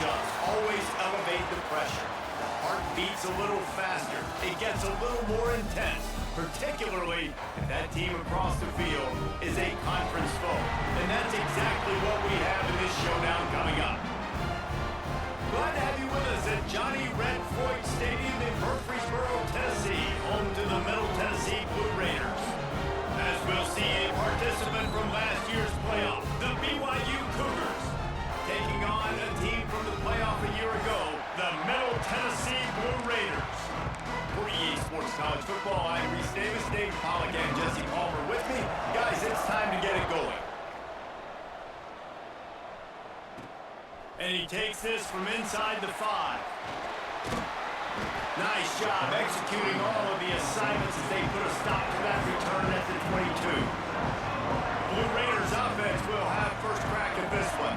matchups always elevate the pressure. Heart beats a little faster. It gets a little more intense, particularly if that team across the field is a conference foe. And that's exactly what we have in this showdown coming up. Glad to have you with us at Johnny Red Floyd Stadium in Murfreesboro, Tennessee, home to the Middle Tennessee Blue Raiders. As we'll see a participant from last year's playoff, the BYU Cougars, taking on a team from the playoff a year ago, the Middle Tennessee Blue Raiders. For EA Sports College Football, I'm Reese Davis, Dave Pollock, and Jesse Palmer with me. Guys, it's time to get it going. And he takes this from inside the 5. Nice job executing all of the assignments as they put a stop to that return at the 22. Blue Raiders offense will have first crack at this one.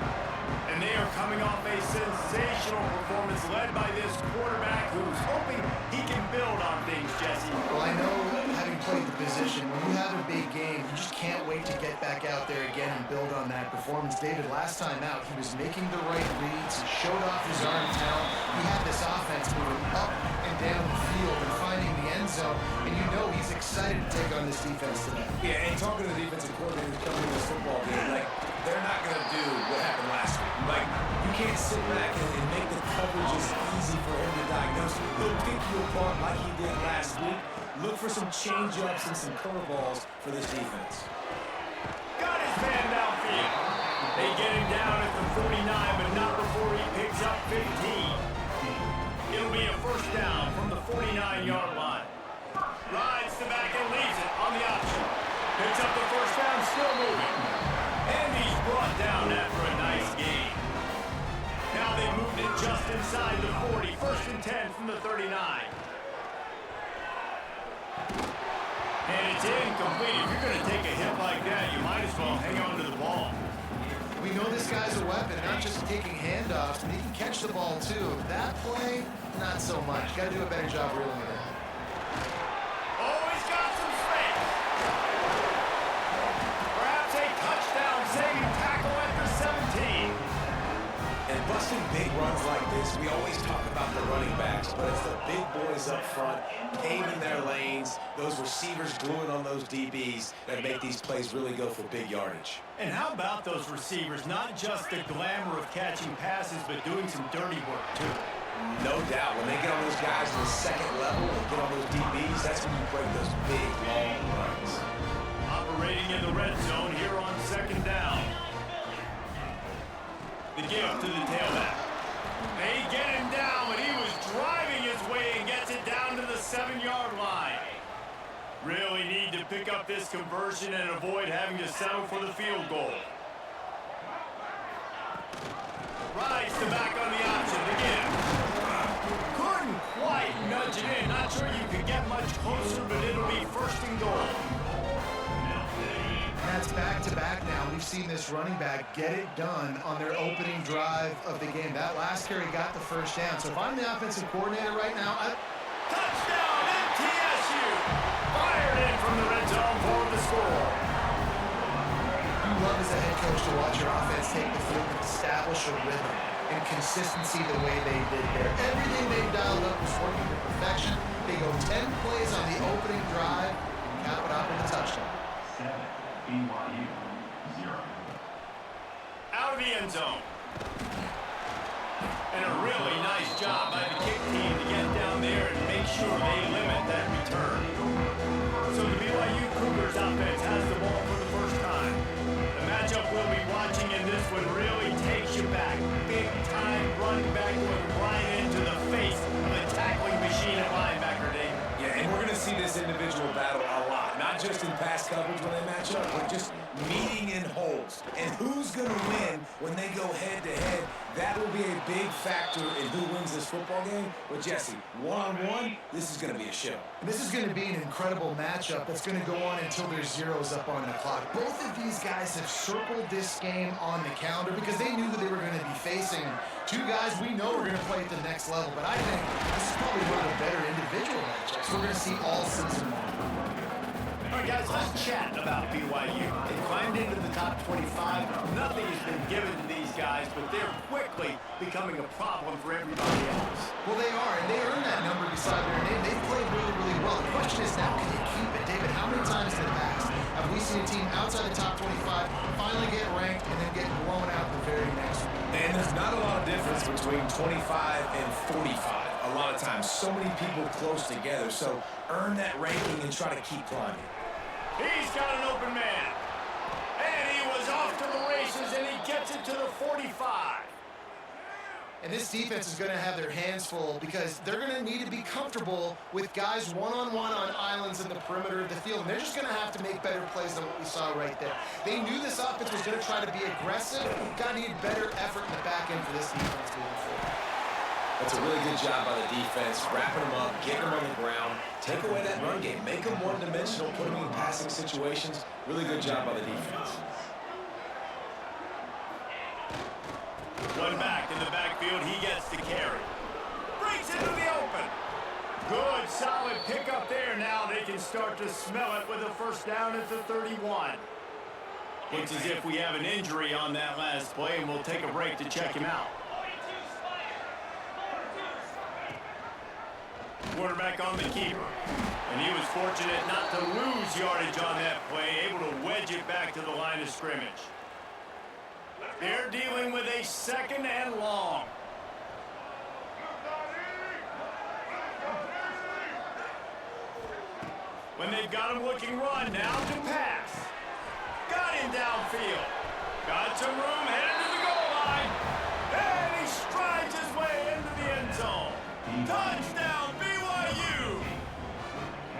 And they are coming off a sensational performance led by this quarterback who's hoping he can build on things, Jesse. Well, I know, having played the position, when you have a big game, you just can't wait to get back out there again and build on that performance. David, last time out, he was making the right reads. He showed off his arm talent. He had this offense moving up and down the field and finding the end zone. And you know he's excited to take on this defense today. Yeah, and talking to the defensive coordinator coming to this football game, like, they're not going to do what happened last week. Like, you can't sit back and make the coverages easy for him to diagnose. He'll pick you apart like he did last week. Look for some change-ups and some curveballs for this defense. Got his man downfield. They get him down at the 49, but not before he picks up 15. It'll be a first down from the 49-yard line. Rides the back and leaves it on the option. Picks up the first down, still moving. And he's brought down after a nice gain. Now they've moved it just inside the 40. First and 10 from the 39. And it's incomplete. If you're going to take a hit like that, you might as well hang on to the ball. We know this guy's a weapon, not just taking handoffs, but he can catch the ball too. That play, not so much. Got to do a better job reeling it in. Oh, he's got some space. Perhaps a touchdown-saving tackle at the 17. And busting big runs like this, we always talk about the running backs, but it's the big boys up front, paving their lanes, those receivers gluing on those DBs that make these plays really go for big yardage. And how about those receivers? Not just the glamour of catching passes, but doing some dirty work, too. No doubt. When they get on those guys in the second level and get on those DBs, that's when you break those big, long runs. Operating in the red zone here on second down. The give to the tailback. They get him down, but he was driving his way and gets it down to the 7-yard line. Really need to pick up this conversion and avoid having to settle for the field goal. Rides the back on the option again. Couldn't quite nudge it in. Not sure you could get much closer, but it'll be first and goal. That's back-to-back now. We've seen this running back get it done on their opening drive of the game. That last carry got the first down. So if I'm the offensive coordinator right now, touchdown, MTSU! Fired in from the red zone for the score. You love as a head coach to watch your offense take the field and establish a rhythm and consistency the way they did there. Everything they've dialed up was working to perfection. They go 10 plays on the opening drive and cap it off with a touchdown. BYU 0. Out of the end zone. And a really nice job by the kick team to get down there and make sure they limit that return. So the BYU Cougars offense has the ball for the first time. The matchup we'll be watching in this one really takes you back. Big time running back going right into the face of the tackling machine at linebacker, Dave. Yeah, and we're going to see this individual battle a lot. Not just in pass coverage when they match up, but just meeting in holes. And who's going to win when they go head-to-head? That will be a big factor in who wins this football game. But, Jesse, one-on-one, this is going to be a show. And this is going to be an incredible matchup that's going to go on until there's zeros up on the clock. Both of these guys have circled this game on the calendar because they knew that they were going to be facing two guys we know are going to play at the next level. But I think this is probably one of the better individual matchups we're going to see all season long. All right, guys, let's chat about BYU. They climbed into the top 25. Nothing has been given to these guys, but they're quickly becoming a problem for everybody else. Well, they are, and they earned that number beside their name. They've played really, really well. The question is now, can you keep it? David, how many times in the past have we seen a team outside the top 25 finally get ranked and then get blown out the very next week? And there's not a lot of difference between 25 and 45. A lot of times, so many people close together. So earn that ranking and try to keep climbing. He's got an open man. And he was off to the races, and he gets it to the 45. And this defense is going to have their hands full because they're going to need to be comfortable with guys one-on-one on islands in the perimeter of the field. And they're just going to have to make better plays than what we saw right there. They knew this offense was going to try to be aggressive. Got to need better effort in the back end for this defense moving forward. That's a really good job by the defense, wrapping them up, getting them on the ground, take away that run game, make them one-dimensional, put them in passing situations. Really good job by the defense. One back in the backfield, he gets the carry. Breaks into the open. Good, solid pickup there. Now they can start to smell it with a first down at the 31. Looks as if we have an injury on that last play, and we'll take a break to check him out. Quarterback on the keeper. And he was fortunate not to lose yardage on that play, able to wedge it back to the line of scrimmage. They're dealing with a second and long. When they've got him looking run, now to pass. Got him downfield. Got some room, headed to the goal line. And he strides his way into the end zone. Touchdown, BYU!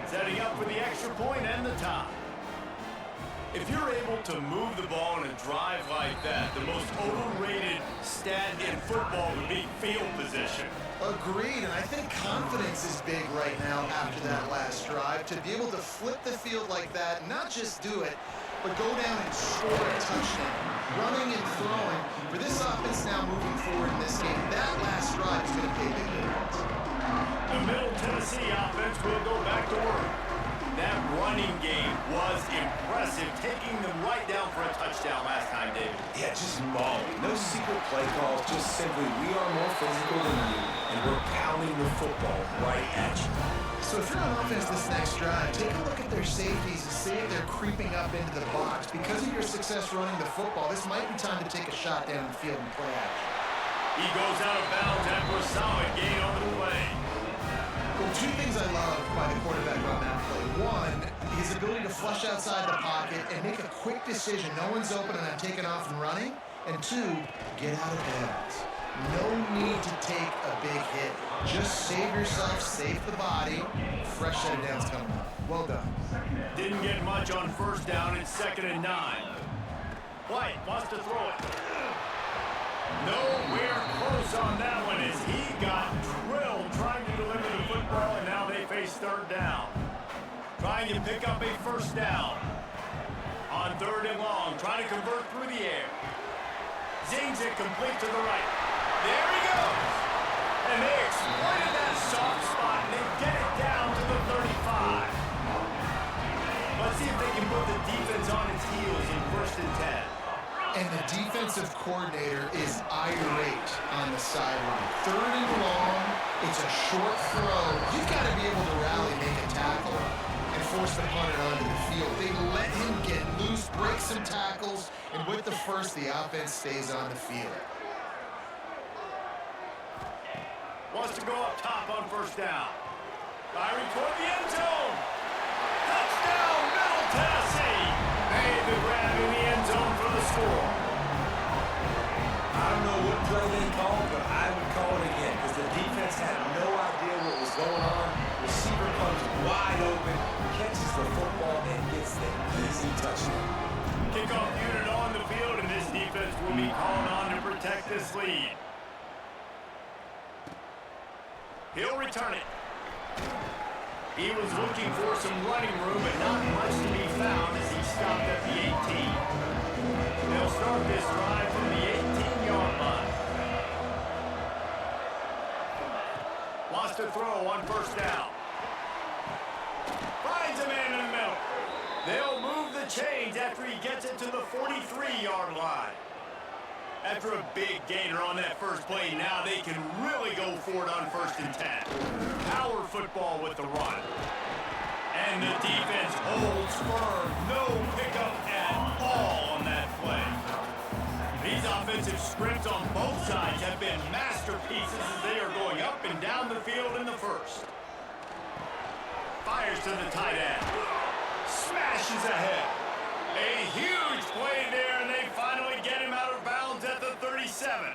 Setting up for the extra point and the tie. If you're able to move the ball in a drive like that, the most overrated stat in football would be field position. Agreed, and I think confidence is big right now after that last drive. To be able to flip the field like that, not just do it, but go down and score a touchdown. Running and throwing. For this offense now moving forward in this game, that last drive is going to pay big dividends. The Middle Tennessee offense will go back to work. That running game was impressive, taking them right down for a touchdown last time, David. Yeah, just mauling. No secret play calls, just simply we are more physical than you, and we're pounding the football right at you. So if you're on offense this next drive, take a look at their safeties and see if they're creeping up into the box. Because of your success running the football, this might be time to take a shot down the field and play action. He goes out of bounds after a solid gain on the play. Well, two things I love by the quarterback on that play. One, his ability to flush outside the pocket and make a quick decision. No one's open and I'm taking off and running. And two, get out of bounds. No need to take a big hit. Just save yourself, save the body. Fresh set of downs coming up. Well done. Didn't get much on first down. It's 2nd and 9. White wants to throw it. Nowhere close on that one as he got drilled trying to deliver the football, and now they face third down. Trying to pick up a first down. On 3rd and long, trying to convert through the air. Zings it complete to the right. There he goes. And they exploited that soft spot, and they get it down to the 35. Let's see if they can put the defense on its heels in 1st and 10. And the defensive coordinator is irate on the sideline. 3rd and long, it's a short throw. You've got to be able to rally, make a tackle, and force the punter onto the field. They let him get loose, break some tackles, and with the first, the offense stays on the field. Wants to go up top on 1st down. Firing toward the end zone. Touchdown, Middle Tennessee. Made the grab in the end zone for the score. I don't know what play they called, but I would call it again because the defense had no idea what was going on. Receiver comes wide open, catches the football, and gets the easy touchdown. Kickoff unit on the field, and this defense will be called on to protect this lead. He'll return it. He was looking for some running room, but not much to be found as he stopped at the 18. They'll start this drive from the 18-yard line. Wants to throw on 1st down. Finds a man in the middle. They'll move the chains after he gets it to the 43-yard line. After a big gainer on that first play, now they can really go for it on 1st and 10. Power football with the run. And the defense holds firm. No pickup at all on that play. These offensive scripts on both sides have been masterpieces as they are going up and down the field in the first. Fires to the tight end. Smashes ahead. A huge play there, and they finally get him out of bounds at the 37.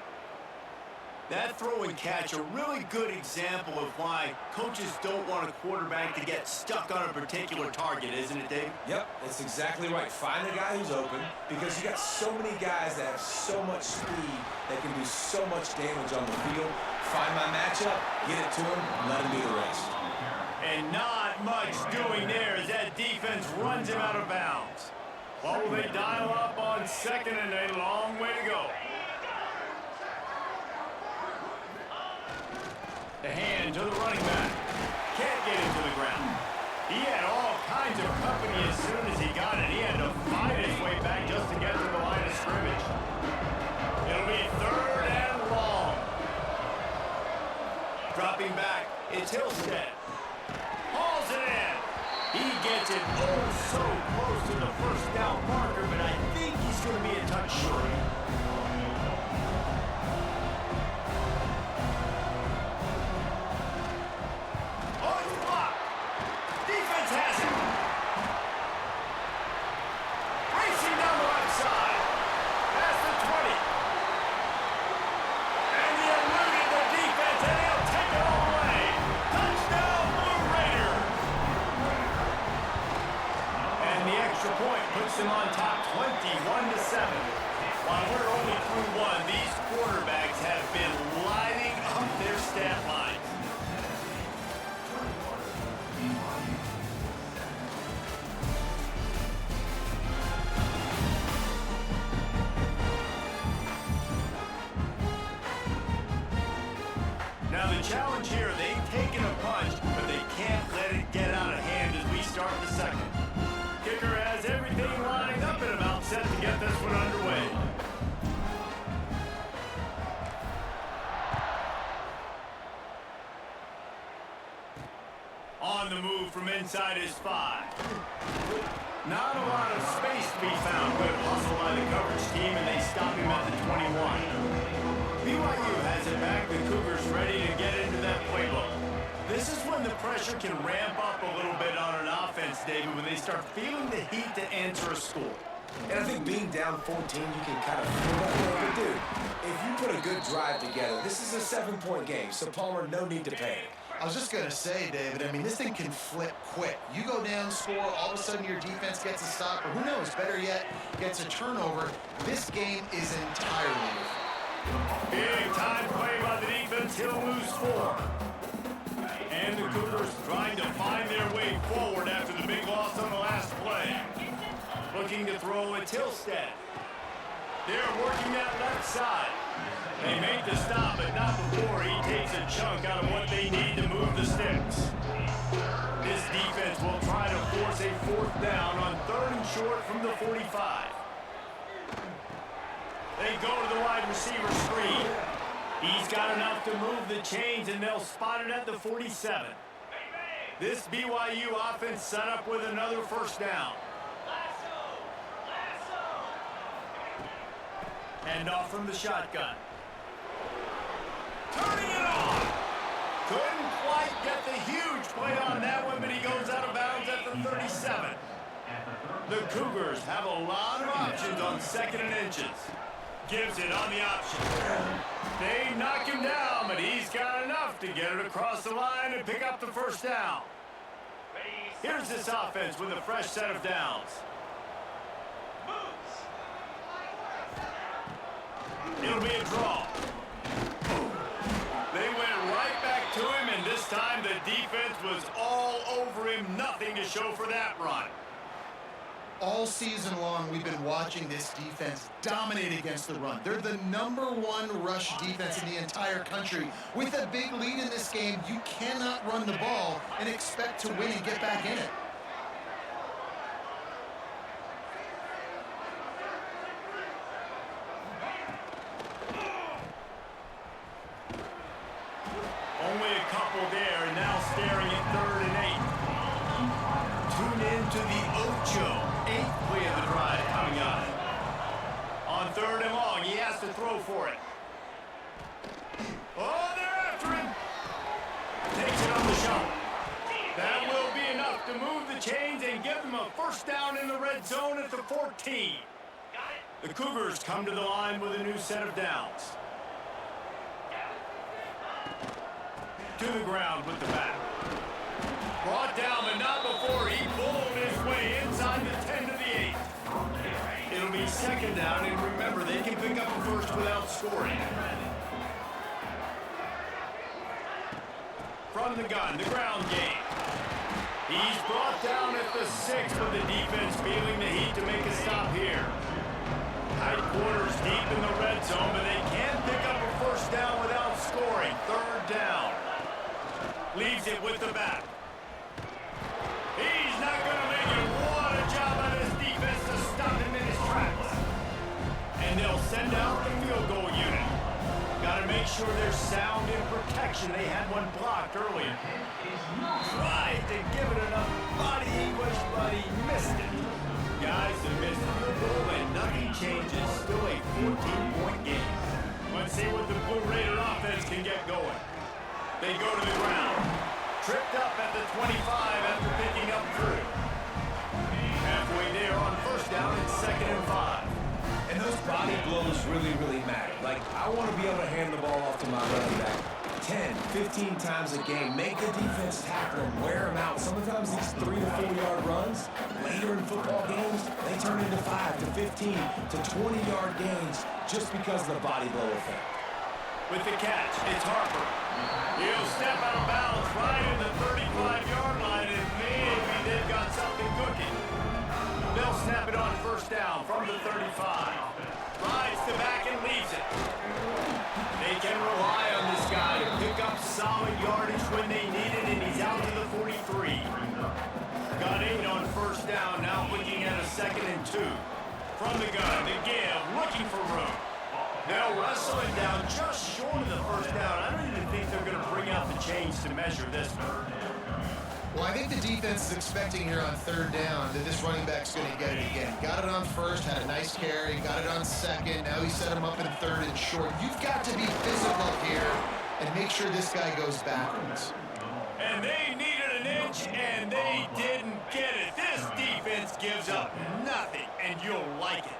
That throw and catch, a really good example of why coaches don't want a quarterback to get stuck on a particular target, isn't it, Dave? Yep, that's exactly right. Find the guy who's open, because you got so many guys that have so much speed that can do so much damage on the field. Find my matchup, get it to him, and let him do the rest. And not much doing there as that defense runs him out of bounds. What will they dial up on 2nd and a long way to go? The hand to the running back. Can't get him to the ground. He had all kinds of company as soon as he got it. He had to fight his way back just to get to the line of scrimmage. It'll be 3rd and long. Dropping back, it's Hillstead. Hauls it in. He gets it oh so close to the 1st down marker, but I think he's going to be a touch short. Him on top 21-7. While we're only through one, these quarterbacks have been lighting up their stat lines. Now the challenge here, they've taken a punch, but they can't let it get out of hand as we start the 2nd. Kicker has everything lined up and about set to get this one underway. On the move from inside his 5. Not a lot of space to be found. Good hustle by the coverage team, and they stop him at the 21. BYU has it back. The Cougars ready to get into that playbook. This is when the pressure can ramp up a little bit on an offense, David, when they start feeling the heat to answer a score. And I think being down 14, you can kind of feel that way. But, dude, if you put a good drive together, this is a 7-point game, so Palmer, no need to panic. I was just going to say, David, I mean, this thing can flip quick. You go down, score, all of a sudden your defense gets a stop, or who knows, better yet, gets a turnover. This game is entirely different. Big time play by the defense. He'll lose 4. And the Cougars trying to find their way forward after the big loss on the last play. Looking to throw at Hillstead. They're working that left side. They make the stop, but not before he takes a chunk out of what they need to move the sticks. This defense will try to force a 4th down on 3rd and short from the 45. They go to the wide receiver screen. He's got enough to move the chains, and they'll spot it at the 47. This BYU offense set up with another 1st down. Hand off from the shotgun. Turning it on. Couldn't quite get the huge play on that one, but he goes out of bounds at the 37. The Cougars have a lot of options on 2nd and inches. Gives it on the option. They knock him down, but he's got enough to get it across the line and pick up the 1st down. Here's this offense with a fresh set of downs. It'll be a draw. They went right back to him, and this time the defense was all over him. Nothing to show for that run. All season long, we've been watching this defense dominate against the run. They're the #1 rush defense in the entire country. With a big lead in this game, you cannot run the ball and expect to win and get back in it. staring at 3rd and 8. Tune in to the Ocho. 8th play of the drive coming up. On 3rd and long, he has to throw for it. Oh, they're after him. Takes it on the shot. That will be enough to move the chains and give them a first down in the red zone at the 14. The Cougars come to the line with a new set of downs. To the ground with the back. Brought down, but not before he pulled his way inside the 10 to the 8. It'll be 2nd down, and remember, they can pick up a first without scoring. From the gun, the ground game. He's brought down at the 6, with the defense feeling the heat to make a stop here. Tight quarters deep in the red zone, but they can't pick up a first down without scoring. 3rd down. Leaves it with the back. He's not going to make it. What a job by this defense to stop him in his tracks. And they'll send out the field goal unit. Got to make sure they're sound in protection. They had one blocked earlier. Tried to give it enough body English, but he missed it. Guys have missed field goal and nothing changes. Still a 14-point game. Let's see what the Blue Raider offense can get going. They go to the ground. Tripped up at the 25 after picking up through. Halfway there on 1st down, it's 2nd and 5. And those body blows really, really matter. Like, I want to be able to hand the ball off to my running back 10, 15 times a game. Make the defense tackle them, wear them out. Sometimes these 3 to 4 yard runs, later in football games, they turn into 5 to 15 to 20-yard gains just because of the body blow effect. With the catch, it's Harper. He'll step out of bounds right in the 35-yard line, and maybe they've got something cooking. They'll snap it on 1st down from the 35. Rides the back and leaves it. They can rely on this guy to pick up solid yardage when they need it, and he's out to the 43. Got 8 on 1st down, now looking at a 2nd and 2. From the gun, the give, looking for room. They'll wrestle him down just short of the 1st down. I don't even think they're going to bring out the chains to measure this one. Well, I think the defense is expecting here on 3rd down that this running back's going to get it again. Got it on 1st, had a nice carry, got it on 2nd. Now he set him up in 3rd and short. You've got to be physical here and make sure this guy goes backwards. And they needed an inch, and they didn't get it. This defense gives up nothing, and you'll like it.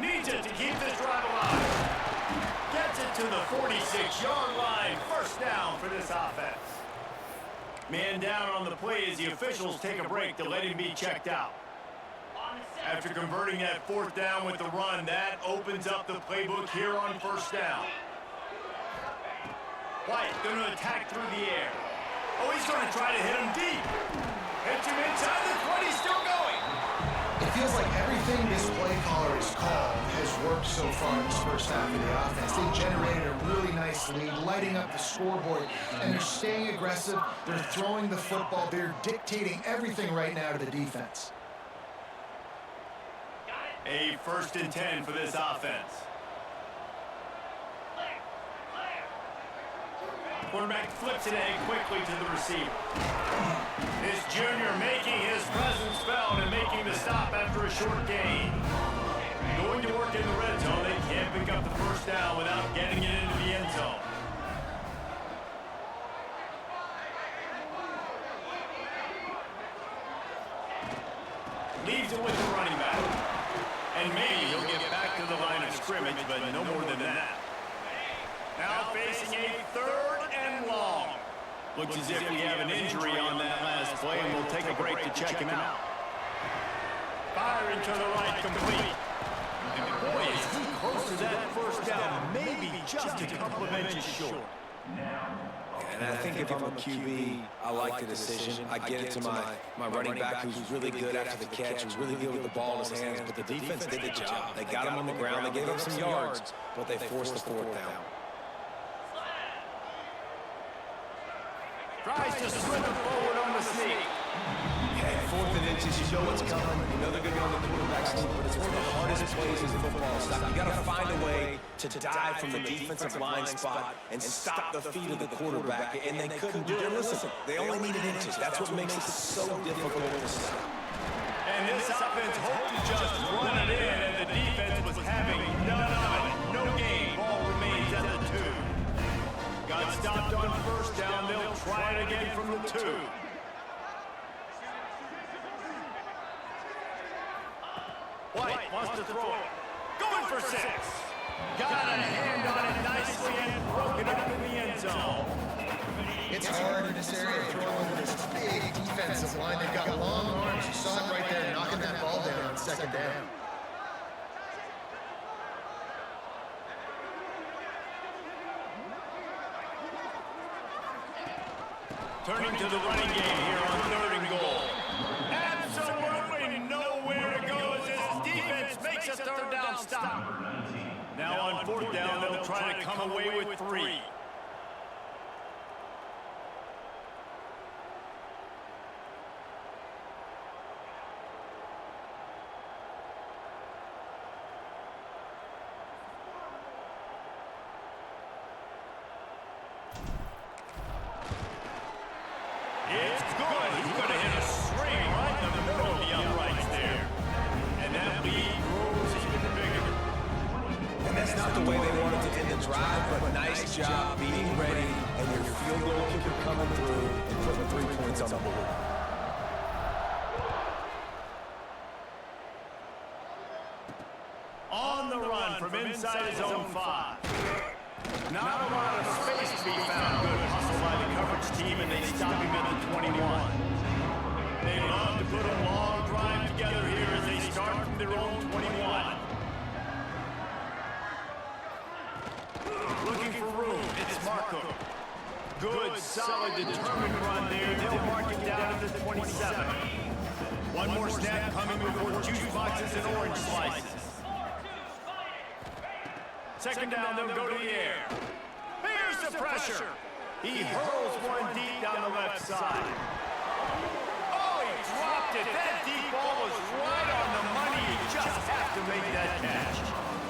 Needs it to keep this drive alive. Gets it to the 46-yard line. 1st down for this offense. Man down on the play as the officials take a break to let him be checked out. After converting that 4th down with the run, that opens up the playbook here on 1st down. White going to attack through the air. Oh, he's going to try to hit him deep. Hits him inside the 20, still going. It feels like everything this play caller has called has worked so far in this 1st half of the offense. They've generated a really nice lead, lighting up the scoreboard, and they're staying aggressive. They're throwing the football. They're dictating everything right now to the defense. A 1st and 10 for this offense. Quarterback flips it in quickly to the receiver. This junior making his presence felt and making the stop after a short gain. Going to work in the red zone. They can't pick up the 1st down without getting it into the end zone. Leaves it with the running back. And maybe he'll get back to the line of scrimmage, but no more than that. Now facing a 3rd and long. Looks as if we have an injury on that last play, and we'll take a break to check him out. Firing to the right, complete. And boy, is he close to that 1st down. Maybe just a couple of inches short. And I think if I'm a QB, I like the decision. I get it to my running back who's really good after the catch, who's really good with the ball in his hands, but the defense did the job. They got him on the ground, they gave him some yards, but they forced the 4th down. Tries to swing it forward on the sneak. Yeah, 4th and inches, you know what's coming. You know they're going to be on the quarterback sneak, but it's one of the hardest plays in football. You got to find a way to dive from the defensive line spot and stop the feet of the quarterback, and they couldn't do it. Listen, they only needed inches. That's what makes it so difficult to stop. And this offense hoped to just run it in, and the defense was having none of it. No gain. Ball remains at the 2. Got stopped on first down. They'll try it again from the 2. White wants to throw it. Going for 6. Got a hand on it nicely and broke it up in the end zone. It's hard in this area throwing over this big defensive line. They've got long arms. You saw it right there, knocking that ball down on second down. Turning to the running game here on 3rd and goal. Absolutely nowhere to go as this defense makes a 3rd down stop. Now on 4th down, they'll try to come away with 3. It's good. He's going to hit a string right in the middle of the uprights there. And that lead grows even bigger. And that's not the way they wanted to end the drive, but nice job being ready, and your field goal kicker coming through and putting 3 points on the board. On the run from inside his own 5. Not a lot of space to be found. Good hustle by the coverage team, and they stop him at the 21. They love to put a long drive together here as they start from their own 21. Looking for room. It's Markham. Good, solid, determined run there. They'll mark it down at the 27. One more snap coming before juice boxes and orange slices. Second down, they'll go to the air. Here's the pressure. He hurls one deep down the left side. Oh, he dropped it. That deep ball was right on the money. You just have to make that catch.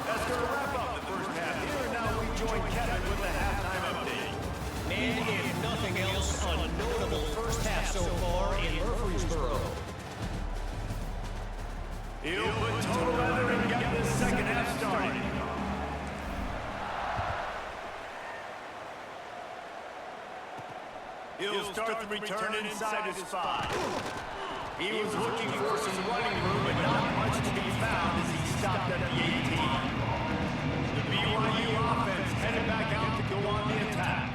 That's going to wrap up the first half. Here now we join Kevin with the halftime update. And if nothing else, a notable first half so far in Murfreesboro. He'll put total leather and get this second half started. He'll start the return inside his 5. He was looking for some running room, but not much to be found as he stopped at the 18. The BYU offense headed back out to go on the attack.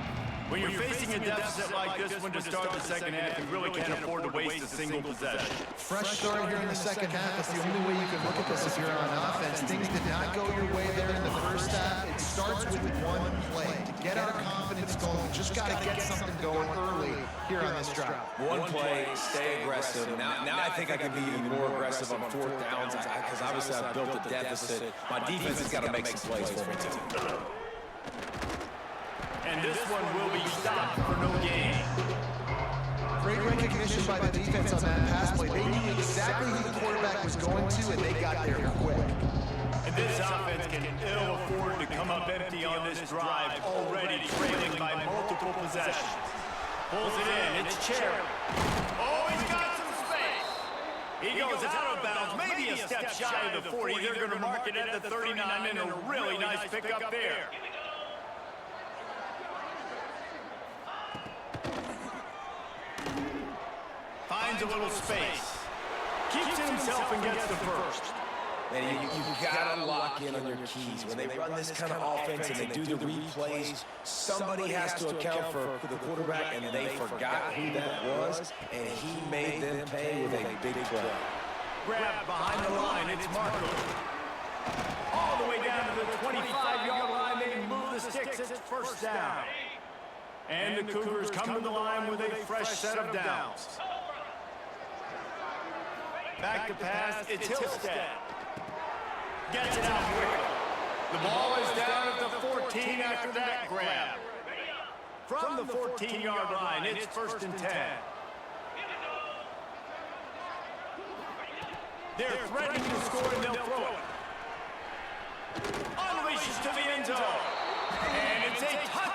When you're facing a deficit like this one to start the second half, you really can't afford to waste a single possession. Fresh start here in the second half. That's the only way you can look at this if you're on offense. Things did not go your way there in the first half. It starts with one play. To get our confidence going, we just got to get something going early here on this drive. One play, stay aggressive. Now I think I can be even more aggressive on 4th downs because obviously I've built a deficit. My defense has got to make some plays for me too. And this one will be stopped for no gain. Great recognition by the defense on that pass play. They knew exactly who the quarterback was going to, and they got there quick. And this offense can ill afford to come up empty on this drive, already trailing by multiple possessions. Pulls it in, it's Cherry. Oh, he's got some space. He goes out of bounds, maybe a step shy of the 40. They're going to mark it at the 39, and a really nice pickup there. Finds a little space. Keeps it himself and gets the first. Man, you gotta lock in on your keys. When they run this kind of offense and they do the replays, somebody has to account for the quarterback, and they forgot who that was, and he made them pay with a big play. Grab behind the line, it's Marco. All the way down to the 25-yard line, they move the sticks, it's first down. And the Cougars come to the line with a fresh set of downs. Back to pass, it's Hillstead. Gets it out quickly. The ball is down at the 14 after that grab. From the 14-yard line, it's first and 10. They're threatening to score, and they'll throw it. Unleashes to the end zone.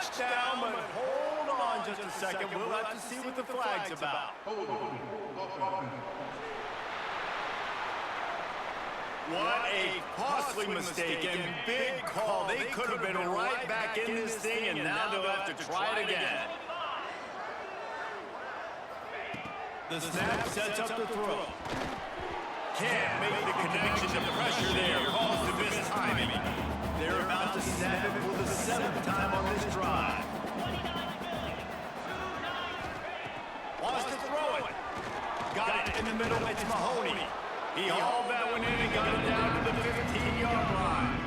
touchdown, but hold on just a second. We'll have to see what the flag's about. What a costly mistake and big call. They could have been right back in this thing, and now they'll have to try it again. The snap sets up the throw. Can't make the connection. The pressure there calls the missed timing. They're about to snap it for the 7th time on this drive. Wants to throw it. Got it in the middle. It's Mahoney. He hauled that one in and got it down to the 15-yard line.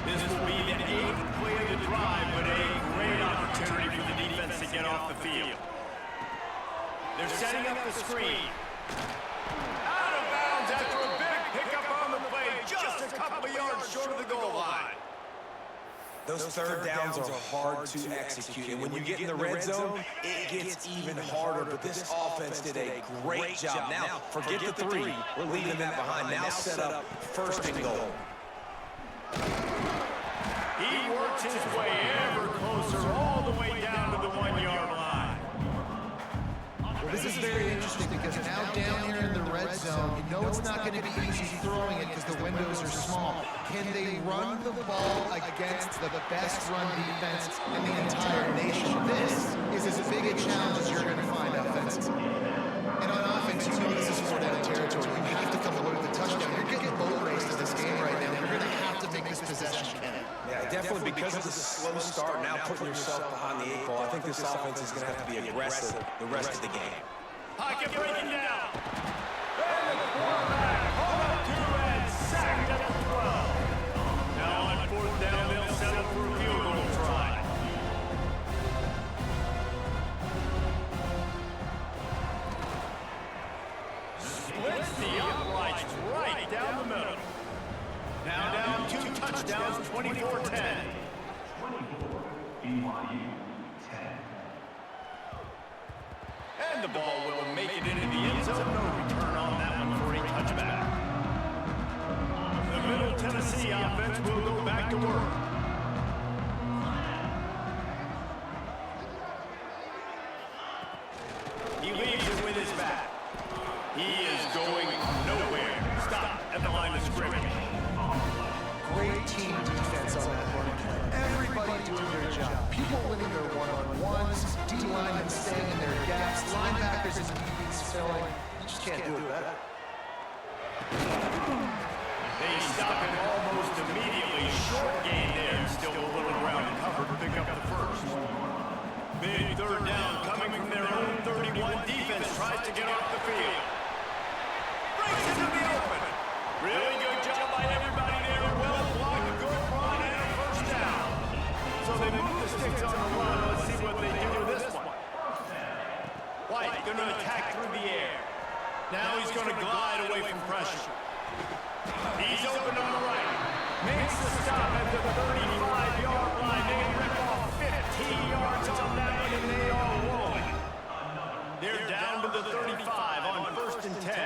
This will be the 8th play of the drive, but a great opportunity for the defense to get off the field. They're setting up the screen. Out of bounds after a big pickup on the play, just a couple of yards short of the goal line. Those third downs are hard to execute, and when you get in the red zone, it gets even harder, but this offense did a great job. Now, forget the 3. We're leaving that behind. Now set up 1st and goal. He works his way ever closer all the way down to the 1-yard line. Well, this is very interesting because now down here in the red zone, you know it's not going to be easy throwing it because the windows are small. Can they run the ball against the best run defense in the entire nation? This is as big a challenge as you're going to find offensively. And on offense, you know this is 4-down territory. You have to come away with a touchdown. You're getting boat race to this game right now. You're going to have to make this possession count. Yeah, definitely because of the slow start, now putting yourself behind the 8 ball. I think this offense is going to have to be aggressive the rest of the game. Pocket breaking down. And the quarterback hold up to and sacked at the 12. Now on 4th down, they'll settle for a field goal try. Splits the uprights right down the middle. Now down 2 touchdowns, 24-10. BYU 10. And the ball will make it into the end zone. No return on that one for a touchback. The Middle Tennessee offense will go back to work. He leaves it with his back. He is going nowhere. Stop at the line of scrimmage. Great team defense on that one. Everybody doing their job. People winning their one-on-ones, D-linemen staying in their gaps, linebackers and DBs filling. You just can't do it better. They stop him almost immediately. Short gain there. Still a little ground covered to pick up the first. Big 3rd down coming from their own 31. Defense tries to get off the field. Breaks into the open. Really good job by everybody there. Well blocked, good run, and a 1st down. So they move the sticks on the run. Let's see what they do with this one. White going to attack through the air. Now he's going to glide away from pressure. He's open on the right. Makes the stop at the 35-yard line. They rip off 15 yards on that one, and they are rolling. They're down to the 35 on 1st and 10.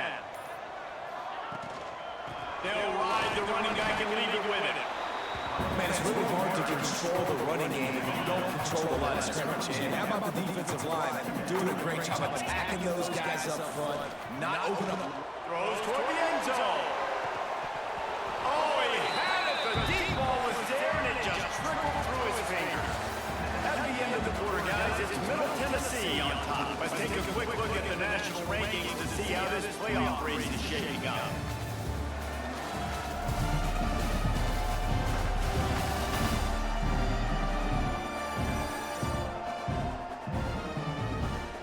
They'll ride the running back and leave it with it. Man, it's really hard to control the running game if you don't control the line of scrimmage. And how about the defensive line doing a great job attacking those guys up front, not open up. Throws toward the end zone. Oh, he had it. The deep ball was there, and it just trickled through his fingers. At the end of the quarter, guys, it's Middle Tennessee on top. Let's take a quick look at the national rankings to see how this playoff race is shaping up.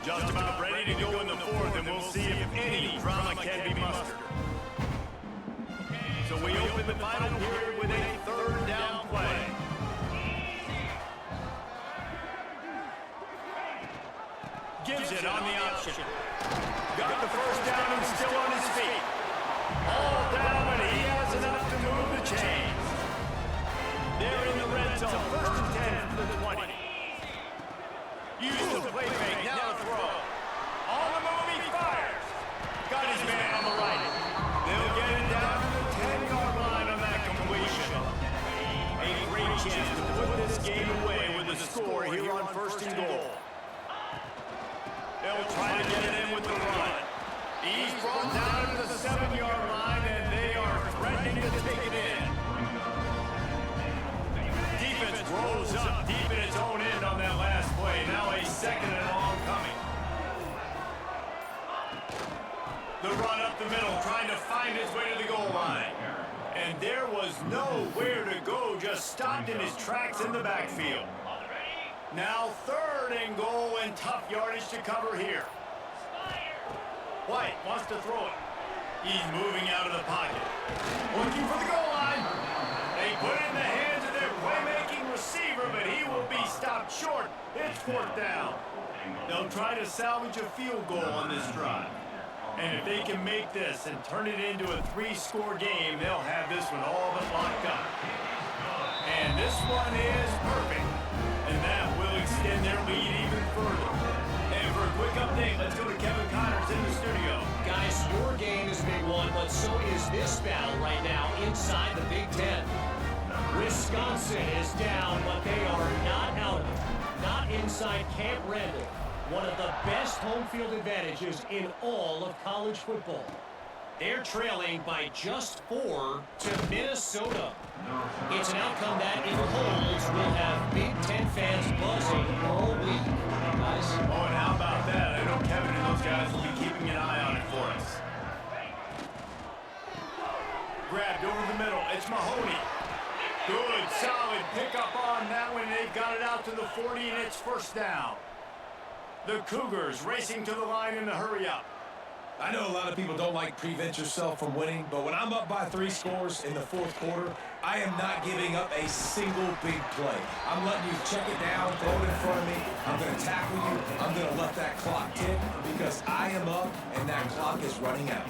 Just about ready to go in the 4th, and we'll see if any drama can be mustered. So we open the final period with a 3rd down play. Gives it on the option. Got the 1st down and still on his feet. All down, but he has enough to move the chains. They're in the red zone. 1st and 10 from the 20. Use the play fake, now the throw. On the move, he fires. Got his man on the right. They'll get it down to the 10-yard line on that completion. A great chance to put this game away with a score here on 1st and goal. They'll try to get it in with the run. He's brought down to the 7-yard line, and they are threatening to take it in. Defense rolls up deep in its own end on that last play. Now a 2nd and long coming. The run up the middle, trying to find his way to the goal line. And there was nowhere to go, just stopped in his tracks in the backfield. Now 3rd and goal, and tough yardage to cover here. White wants to throw it. He's moving out of the pocket. Looking for the goal line. They put it in the hands of their playmaking receiver, but he will be stopped short. It's 4th down. They'll try to salvage a field goal on this drive. And if they can make this and turn it into a 3-score game, they'll have this one all but locked up. And this one is perfect. And that will extend their lead even further. And for a quick update, let's go to Kevin Connors in the studio. Guys, your game is a big one, but so is this battle right now inside the Big Ten. Wisconsin is down, but they are not out of it. Not inside Camp Randall. One of the best home field advantages in all of college football. They're trailing by just 4 to Minnesota. It's an outcome that, if it holds, will have Big Ten fans buzzing all week. Guys. Oh, and how about that? I know Kevin and those guys will be keeping an eye on it for us. Grabbed over the middle. It's Mahoney. Good, solid pickup on that one. They've got it out to the 40, and it's 1st down. The Cougars racing to the line in the hurry-up. I know a lot of people don't like prevent yourself from winning, but when I'm up by 3 scores in the 4th quarter, I am not giving up a single big play. I'm letting you check it down, throw it in front of me. I'm going to tackle you. I'm going to let that clock tick because I am up and that clock is running out.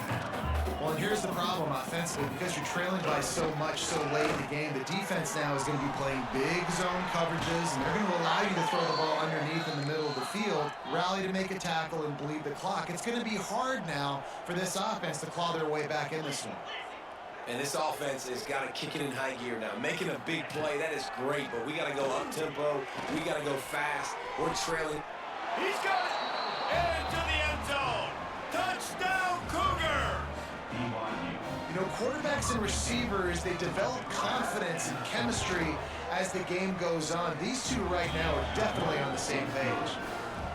Well, and here's the problem offensively. Because you're trailing by so much so late in the game, the defense now is going to be playing big zone coverages, and they're going to allow you to throw the ball underneath in the middle of the field, rally to make a tackle, and bleed the clock. It's going to be hard now for this offense to claw their way back in this one. And this offense has got to kick it in high gear now. Making a big play, that is great, but we got to go up-tempo. We got to go fast. We're trailing. He's got it into the end zone. Touchdown, Cougar! You know, quarterbacks and receivers, they develop confidence and chemistry as the game goes on. These two right now are definitely on the same page.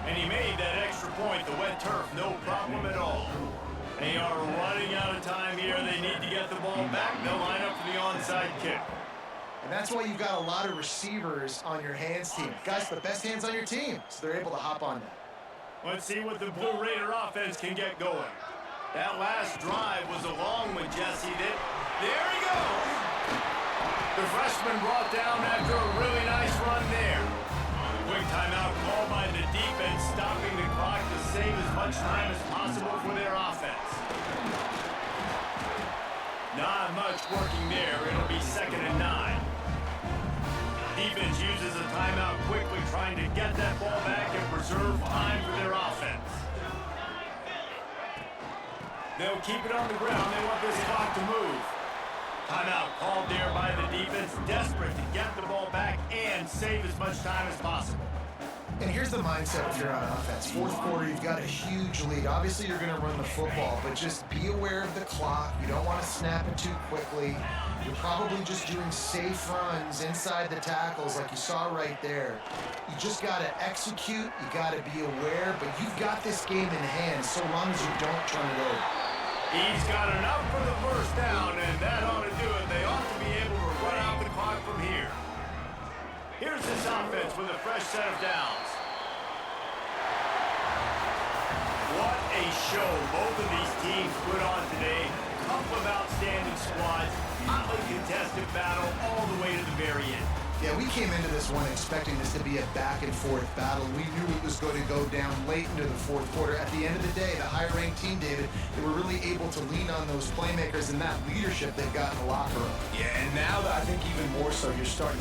And he made that extra point, the wet turf, no problem at all. They are running out of time here. They need to get the ball back. They'll line up for the onside kick. And that's why you've got a lot of receivers on your hands team. Guys, the best hands on your team, so they're able to hop on that. Let's see what the Blue Raider offense can get going. That last drive was a long one, Jesse. There he goes. The freshman brought down after a really nice run there. Quick timeout called by the defense, stopping the clock to save as much time as possible for their offense. Not much working there. It'll be 2nd and 9. Defense uses a timeout quickly, trying to get that ball back and preserve time for their offense. They'll keep it on the ground. They want this clock to move. Timeout called there by the defense, desperate to get the ball back and save as much time as possible. And here's the mindset if you're on offense. 4th quarter, you've got a huge lead. Obviously, you're going to run the football, but just be aware of the clock. You don't want to snap it too quickly. You're probably just doing safe runs inside the tackles like you saw right there. You just got to execute. You got to be aware, but you've got this game in hand so long as you don't turn it over. He's got enough for the 1st down, and that ought to do it. They ought to be able to run out the clock from here. Here's this offense with a fresh set of downs. What a show both of these teams put on today. A couple of outstanding squads, hotly contested battle all the way to the very end. Yeah, we came into this one expecting this to be a back-and-forth battle. We knew it was going to go down late into the 4th quarter. At the end of the day, the higher-ranked team, David, they were really able to lean on those playmakers and that leadership they've got in the locker room. Yeah, and now I think even more so, you're starting